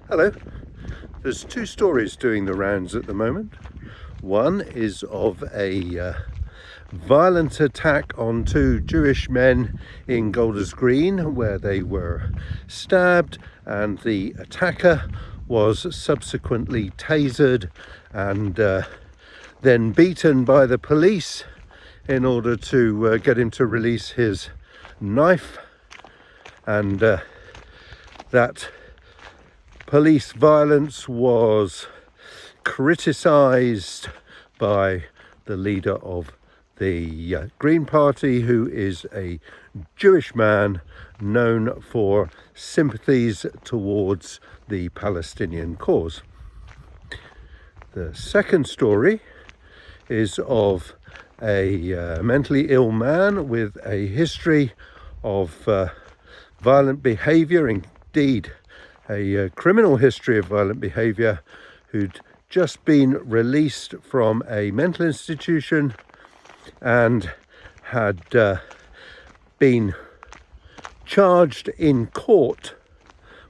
Hello. There's two stories doing the rounds at the moment. One is of a violent attack on two Jewish men in Golders Green where they were stabbed, and the attacker was subsequently tasered and then beaten by the police in order to get him to release his knife, and that police violence was criticised by the leader of the Green Party, who is a Jewish man known for sympathies towards the Palestinian cause. The second story is of a mentally ill man with a history of violent behaviour, indeed a criminal history of violent behaviour, who'd just been released from a mental institution and had been charged in court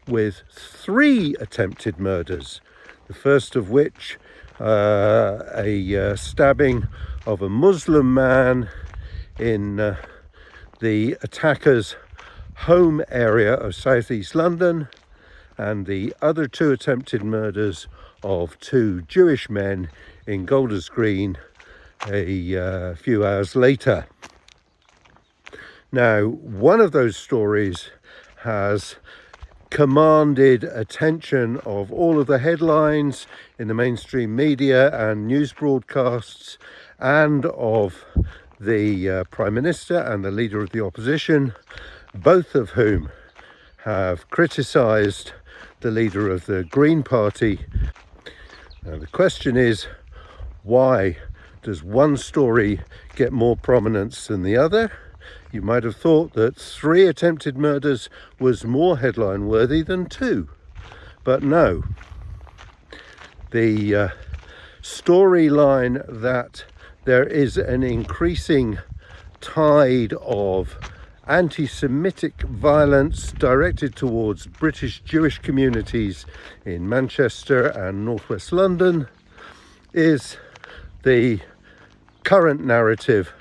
with 3 attempted murders, the first of which a stabbing of a Muslim man in the attacker's home area of southeast London, and the other 2 attempted murders of 2 Jewish men in Golders Green a few hours later. Now, one of those stories has commanded attention of all of the headlines in the mainstream media and news broadcasts, and of the Prime Minister and the Leader of the Opposition, both of whom have criticised the leader of the Green Party. Now, the question is, why does one story get more prominence than the other? You might have thought that 3 attempted murders was more headline worthy than 2, but no. The storyline that there is an increasing tide of anti-Semitic violence directed towards British Jewish communities in Manchester and northwest London is the current narrative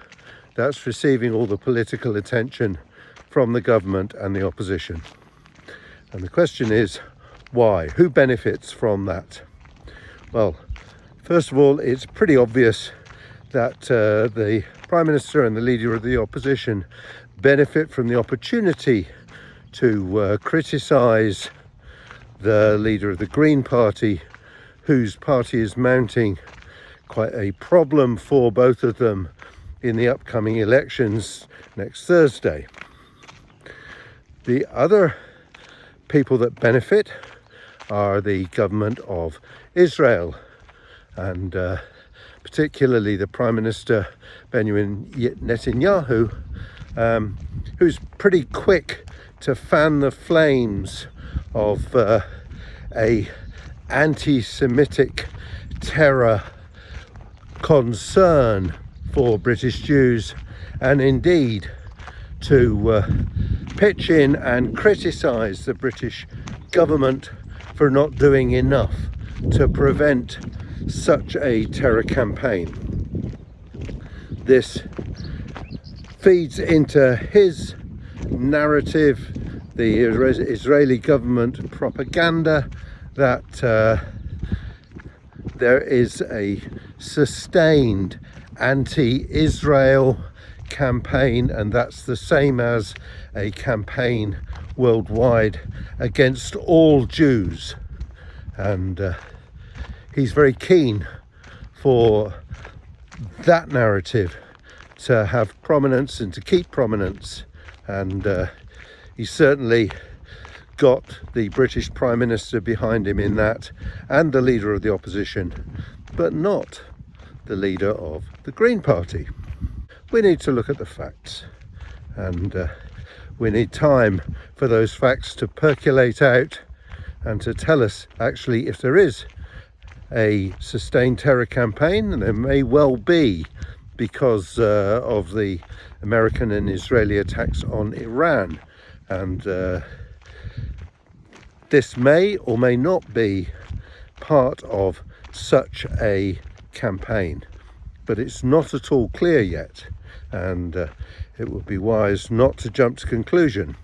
that's receiving all the political attention from the government and the opposition. And the question is, why? Who benefits from that? Well, first of all, it's pretty obvious that the Prime Minister and the Leader of the Opposition benefit from the opportunity to criticise the leader of the Green Party, whose party is mounting quite a problem for both of them in the upcoming elections next Thursday. The other people that benefit are the government of Israel, and particularly the Prime Minister Benjamin Netanyahu, who's pretty quick to fan the flames of a anti-Semitic terror concern for British Jews, and indeed to pitch in and criticise the British government for not doing enough to prevent such a terror campaign. This feeds into his narrative, the Israeli government propaganda, that there is a sustained anti-Israel campaign, and that's the same as a campaign worldwide against all Jews. And he's very keen for that narrative to have prominence and to keep prominence, and he's certainly got the British Prime Minister behind him in that, and the Leader of the Opposition, but not the leader of the Green Party. We need to look at the facts, and we need time for those facts to percolate out and to tell us actually if there is a sustained terror campaign, and there may well be, because of the American and Israeli attacks on Iran. And This may or may not be part of such a campaign, but it's not at all clear yet, and it would be wise not to jump to conclusion.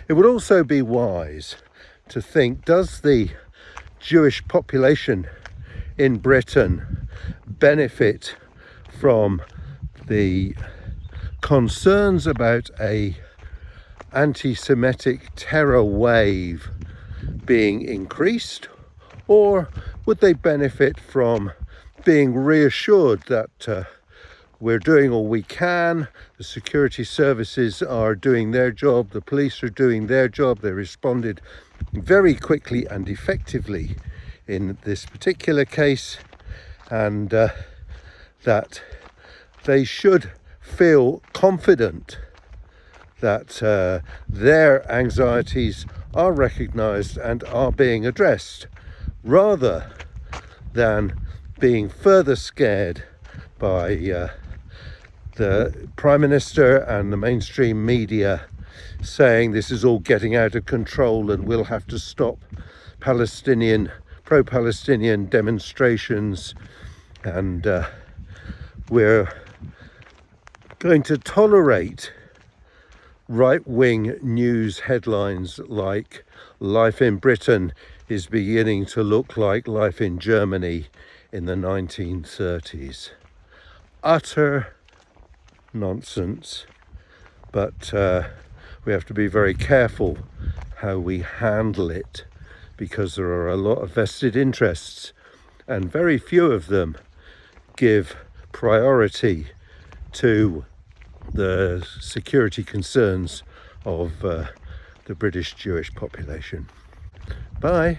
It would also be wise to think, does the Jewish population in Britain benefit from the concerns about a anti-Semitic terror wave being increased, or would they benefit from being reassured that we're doing all we can, the security services are doing their job, the police are doing their job, they responded very quickly and effectively in this particular case, and that they should feel confident that their anxieties are recognised and are being addressed, rather than being further scared by the Prime Minister and the mainstream media saying this is all getting out of control and we'll have to stop pro-Palestinian demonstrations, and we're going to tolerate right-wing news headlines like life in Britain is beginning to look like life in Germany in the 1930s. Utter nonsense, but we have to be very careful how we handle it, because there are a lot of vested interests and very few of them give priority to the security concerns of the British Jewish population. Bye.